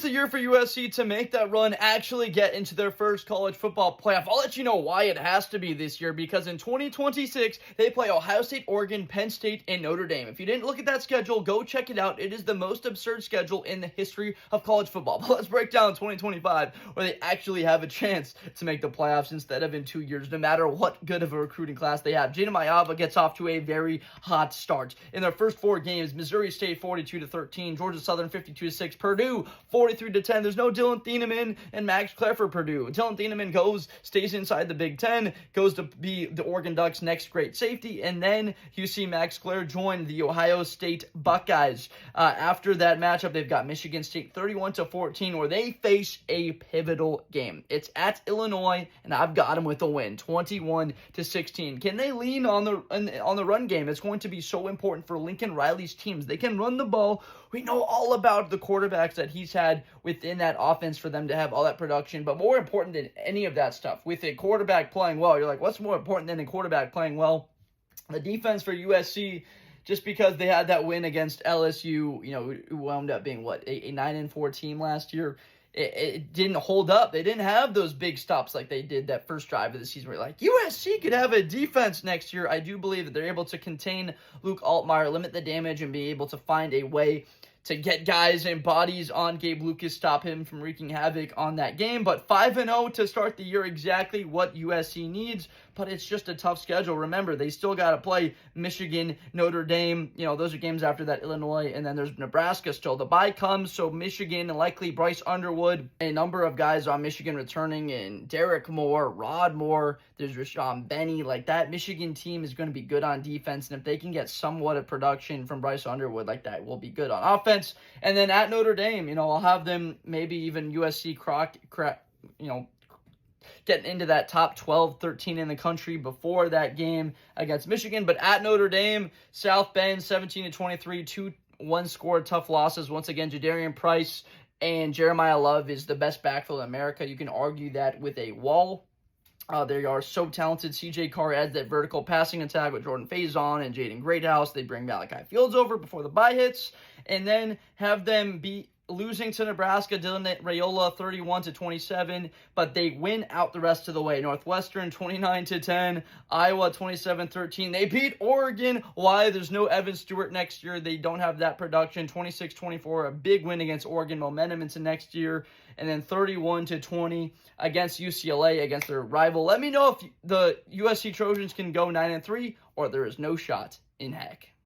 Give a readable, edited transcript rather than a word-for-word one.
the year for USC to make that run, actually get into their first college football playoff. I'll let you know why it has to be this year, because in 2026, they play Ohio State, Oregon, Penn State, and Notre Dame. If you didn't look at that schedule, go check it out. It is the most absurd schedule in the history of college football. But let's break down 2025, where they actually have a chance to make the playoffs instead of in 2 years, no matter what good of a recruiting class they have. Jada Mayava gets off to a very hot start. In their first 4 games, Missouri State 42-13, Georgia Southern 52-6, Purdue 43-10. There's no Dylan Thieneman and Max Clare for Purdue. Dylan Thieneman stays inside the Big Ten, goes to be the Oregon Ducks' next great safety, and then you see Max Clare join the Ohio State Buckeyes. After that matchup, they've got Michigan State 31-14, where they face a pivotal game. It's at Illinois, and I've got them with a win, 21-16. Can they lean on the run game? It's going to be so important for Lincoln Riley's teams. They can run the ball. We know all about the quarterbacks that he's had within that offense for them to have all that production. But more important than any of that stuff, with a quarterback playing well, you're like, what's more important than a quarterback playing well? The defense for USC, just because they had that win against LSU, who wound up being, a 9-4 team last year, it didn't hold up. They didn't have those big stops like they did that first drive of the season where you're like, USC could have a defense next year. I do believe that they're able to contain Luke Altmaier, limit the damage, and be able to find a way to get guys and bodies on Gabe Lucas, stop him from wreaking havoc on that game. But 5-0 to start the year, exactly what USC needs, but it's just a tough schedule. Remember, they still got to play Michigan, Notre Dame. Those are games after that, Illinois, and then there's Nebraska still. The bye comes, so Michigan, and likely Bryce Underwood, a number of guys on Michigan returning, and Derek Moore, Rod Moore, there's Rashawn Benny. Like, that Michigan team is going to be good on defense, and if they can get somewhat of production from Bryce Underwood like that, will be good on offense. And then at Notre Dame, I'll have them maybe even USC getting into that top 12, 13 in the country before that game against Michigan. But at Notre Dame, South Bend 17-23, 2 one-score tough losses. Once again, Jadarian Price and Jeremiah Love is the best backfield in America. You can argue that with a wall. They are so talented. CJ Carr adds that vertical passing attack with Jordan Faison and Jaden Greathouse. They bring Malachi Fields over before the bye hits, and then have them be losing to Nebraska, Dylan Raiola 31-27, but they win out the rest of the way. Northwestern 29-10, Iowa 27-13. They beat Oregon. Why? There's no Evan Stewart next year. They don't have that production. 26-24, a big win against Oregon, momentum into next year. And then 31-20 against UCLA, against their rival. Let me know if the USC Trojans can go 9-3, or there is no shot in heck.